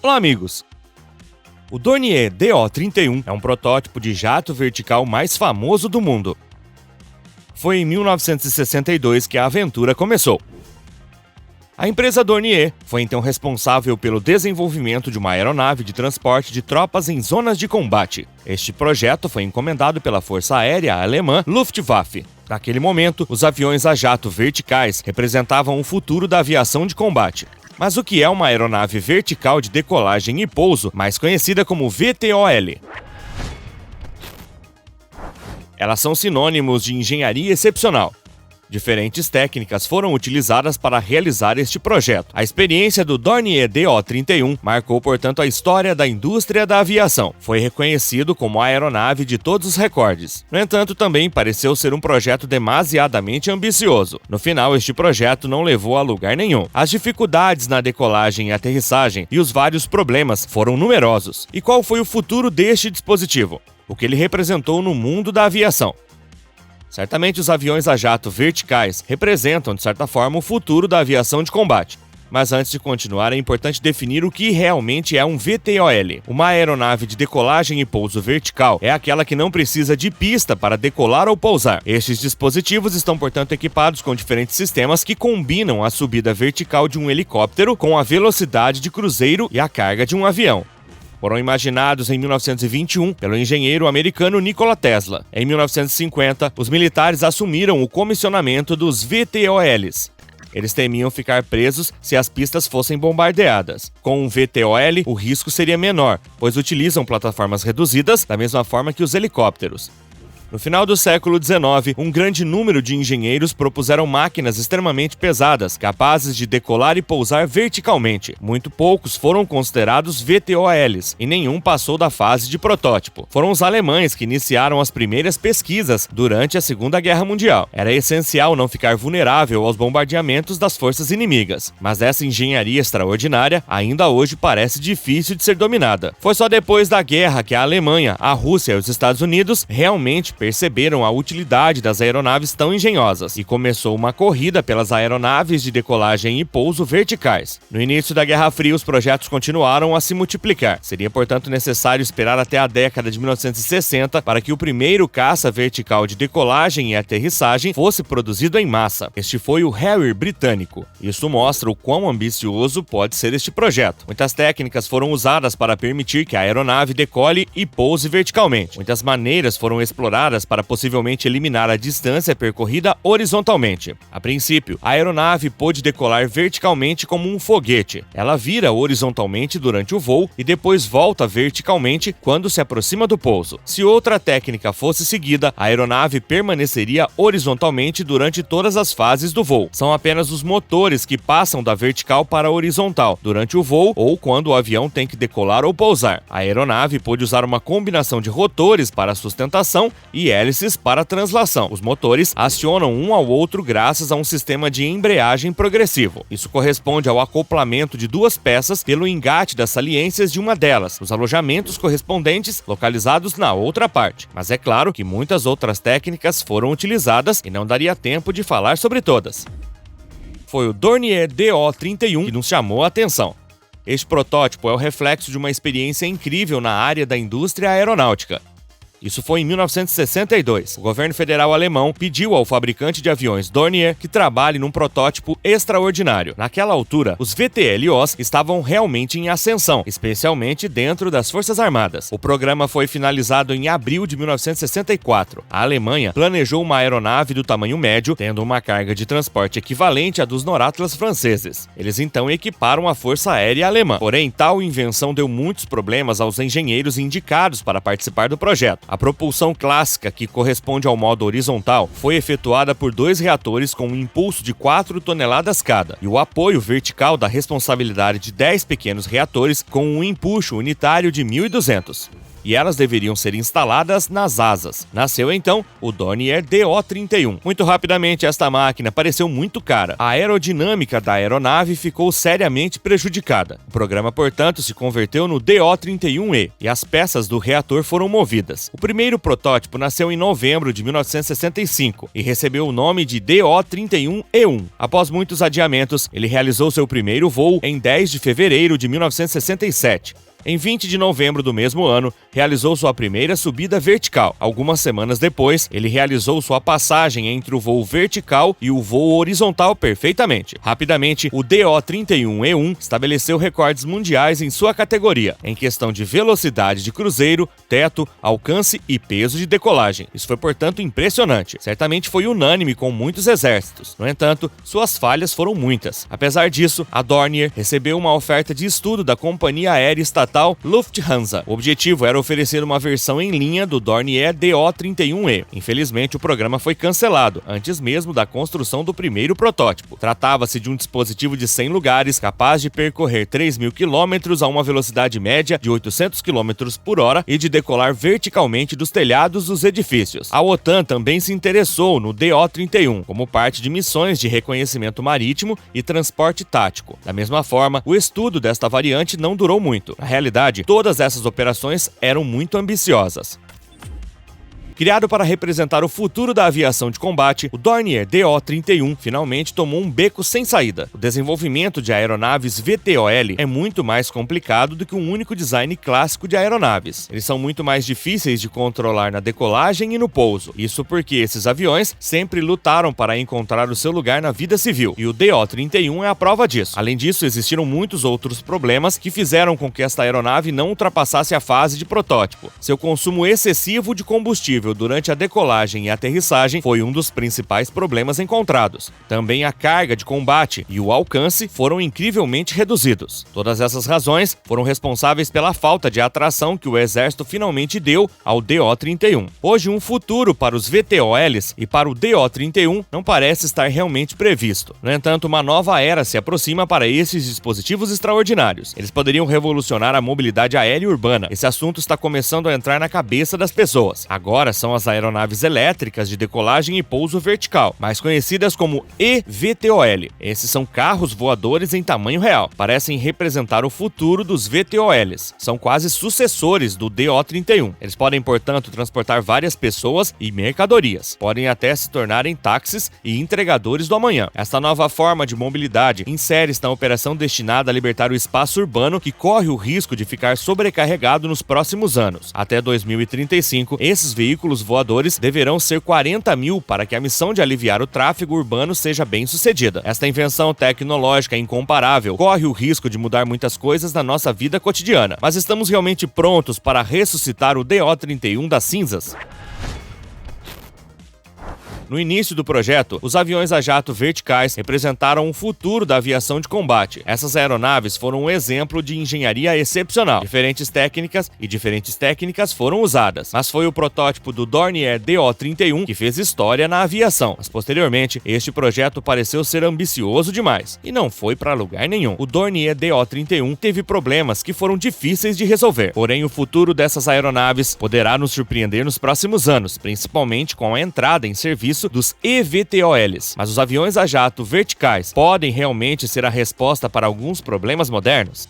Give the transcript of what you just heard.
Olá, amigos! O Dornier DO-31 é um protótipo de jato vertical mais famoso do mundo. Foi em 1962 que a aventura começou. A empresa Dornier foi então responsável pelo desenvolvimento de uma aeronave de transporte de tropas em zonas de combate. Este projeto foi encomendado pela Força Aérea Alemã Luftwaffe. Naquele momento, os aviões a jato verticais representavam o futuro da aviação de combate. Mas o que é uma aeronave vertical de decolagem e pouso, mais conhecida como VTOL? Elas são sinônimos de engenharia excepcional. Diferentes técnicas foram utilizadas para realizar este projeto. A experiência do Dornier DO-31 marcou, portanto, a história da indústria da aviação. Foi reconhecido como a aeronave de todos os recordes. No entanto, também pareceu ser um projeto demasiadamente ambicioso. No final, este projeto não levou a lugar nenhum. As dificuldades na decolagem e aterrissagem e os vários problemas foram numerosos. E qual foi o futuro deste dispositivo? O que ele representou no mundo da aviação? Certamente os aviões a jato verticais representam, de certa forma, o futuro da aviação de combate. Mas antes de continuar, é importante definir o que realmente é um VTOL. Uma aeronave de decolagem e pouso vertical é aquela que não precisa de pista para decolar ou pousar. Estes dispositivos estão, portanto, equipados com diferentes sistemas que combinam a subida vertical de um helicóptero com a velocidade de cruzeiro e a carga de um avião. Foram imaginados em 1921 pelo engenheiro americano Nikola Tesla. Em 1950, os militares assumiram o comissionamento dos VTOLs. Eles temiam ficar presos se as pistas fossem bombardeadas. Com um VTOL, o risco seria menor, pois utilizam plataformas reduzidas da mesma forma que os helicópteros. No final do século XIX, um grande número de engenheiros propuseram máquinas extremamente pesadas, capazes de decolar e pousar verticalmente. Muito poucos foram considerados VTOLs, e nenhum passou da fase de protótipo. Foram os alemães que iniciaram as primeiras pesquisas durante a Segunda Guerra Mundial. Era essencial não ficar vulnerável aos bombardeamentos das forças inimigas, mas essa engenharia extraordinária ainda hoje parece difícil de ser dominada. Foi só depois da guerra que a Alemanha, a Rússia e os Estados Unidos realmente perceberam a utilidade das aeronaves tão engenhosas e começou uma corrida pelas aeronaves de decolagem e pouso verticais. No início da Guerra Fria, os projetos continuaram a se multiplicar. Seria, portanto, necessário esperar até a década de 1960 para que o primeiro caça vertical de decolagem e aterrissagem fosse produzido em massa. Este foi o Harrier britânico. Isso mostra o quão ambicioso pode ser este projeto. Muitas técnicas foram usadas para permitir que a aeronave decole e pouse verticalmente. Muitas maneiras foram exploradas para possivelmente eliminar a distância percorrida horizontalmente. A princípio, a aeronave pôde decolar verticalmente como um foguete. Ela vira horizontalmente durante o voo e depois volta verticalmente quando se aproxima do pouso. Se outra técnica fosse seguida, a aeronave permaneceria horizontalmente durante todas as fases do voo. São apenas os motores que passam da vertical para a horizontal durante o voo ou quando o avião tem que decolar ou pousar. A aeronave pôde usar uma combinação de rotores para sustentação e hélices para translação. Os motores acionam um ao outro graças a um sistema de embreagem progressivo. Isso corresponde ao acoplamento de duas peças pelo engate das saliências de uma delas, os alojamentos correspondentes localizados na outra parte. Mas é claro que muitas outras técnicas foram utilizadas e não daria tempo de falar sobre todas. Foi o Dornier DO-31 que nos chamou a atenção. Este protótipo é o reflexo de uma experiência incrível na área da indústria aeronáutica. Isso foi em 1962. O governo federal alemão pediu ao fabricante de aviões Dornier que trabalhe num protótipo extraordinário. Naquela altura, os VTLOs estavam realmente em ascensão, especialmente dentro das Forças Armadas. O programa foi finalizado em abril de 1964. A Alemanha planejou uma aeronave do tamanho médio, tendo uma carga de transporte equivalente à dos Noratlas franceses. Eles então equiparam a Força Aérea Alemã. Porém, tal invenção deu muitos problemas aos engenheiros indicados para participar do projeto. A propulsão clássica, que corresponde ao modo horizontal, foi efetuada por dois reatores com um impulso de 4 toneladas cada, e o apoio vertical da responsabilidade de 10 pequenos reatores com um empuxo unitário de 1.200. e elas deveriam ser instaladas nas asas. Nasceu então o Dornier DO-31. Muito rapidamente esta máquina pareceu muito cara. A aerodinâmica da aeronave ficou seriamente prejudicada. O programa, portanto, se converteu no DO-31E e as peças do reator foram movidas. O primeiro protótipo nasceu em novembro de 1965 e recebeu o nome de DO-31E1. Após muitos adiamentos, ele realizou seu primeiro voo em 10 de fevereiro de 1967. Em 20 de novembro do mesmo ano, realizou sua primeira subida vertical. Algumas semanas depois, ele realizou sua passagem entre o voo vertical e o voo horizontal perfeitamente. Rapidamente, o DO-31E1 estabeleceu recordes mundiais em sua categoria, em questão de velocidade de cruzeiro, teto, alcance e peso de decolagem. Isso foi, portanto, impressionante. Certamente foi unânime com muitos exércitos. No entanto, suas falhas foram muitas. Apesar disso, a Dornier recebeu uma oferta de estudo da companhia aérea estatal Lufthansa. O objetivo era oferecer uma versão em linha do Dornier DO-31E. Infelizmente, o programa foi cancelado, antes mesmo da construção do primeiro protótipo. Tratava-se de um dispositivo de 100 lugares, capaz de percorrer 3.000 km a uma velocidade média de 800 km por hora e de decolar verticalmente dos telhados dos edifícios. A OTAN também se interessou no DO-31, como parte de missões de reconhecimento marítimo e transporte tático. Da mesma forma, o estudo desta variante não durou muito. Na realidade, todas essas operações eram muito ambiciosas. Criado para representar o futuro da aviação de combate, o Dornier DO-31 finalmente tomou um beco sem saída. O desenvolvimento de aeronaves VTOL é muito mais complicado do que um único design clássico de aeronaves. Eles são muito mais difíceis de controlar na decolagem e no pouso. Isso porque esses aviões sempre lutaram para encontrar o seu lugar na vida civil, e o DO-31 é a prova disso. Além disso, existiram muitos outros problemas que fizeram com que esta aeronave não ultrapassasse a fase de protótipo. Seu consumo excessivo de combustível durante a decolagem e aterrissagem foi um dos principais problemas encontrados. Também a carga de combate e o alcance foram incrivelmente reduzidos. Todas essas razões foram responsáveis pela falta de atração que o exército finalmente deu ao DO-31. Hoje, um futuro para os VTOLs e para o DO-31 não parece estar realmente previsto. No entanto, uma nova era se aproxima para esses dispositivos extraordinários. Eles poderiam revolucionar a mobilidade aérea urbana. Esse assunto está começando a entrar na cabeça das pessoas. Agora são as aeronaves elétricas de decolagem e pouso vertical, mais conhecidas como eVTOL. Esses são carros voadores em tamanho real. Parecem representar o futuro dos VTOLs. São quase sucessores do DO-31. Eles podem, portanto, transportar várias pessoas e mercadorias. Podem até se tornarem táxis e entregadores do amanhã. Esta nova forma de mobilidade insere-se na operação destinada a libertar o espaço urbano que corre o risco de ficar sobrecarregado nos próximos anos. Até 2035, esses veículos voadores deverão ser 40.000 para que a missão de aliviar o tráfego urbano seja bem sucedida. Esta invenção tecnológica incomparável corre o risco de mudar muitas coisas na nossa vida cotidiana. Mas estamos realmente prontos para ressuscitar o DO-31 das cinzas? No início do projeto, os aviões a jato verticais representaram o futuro da aviação de combate. Essas aeronaves foram um exemplo de engenharia excepcional. Diferentes técnicas foram usadas, mas foi o protótipo do Dornier DO-31 que fez história na aviação. Mas posteriormente, este projeto pareceu ser ambicioso demais e não foi para lugar nenhum. O Dornier DO-31 teve problemas que foram difíceis de resolver. Porém, o futuro dessas aeronaves poderá nos surpreender nos próximos anos, principalmente com a entrada em serviço dos eVTOLs. Mas os aviões a jato verticais podem realmente ser a resposta para alguns problemas modernos?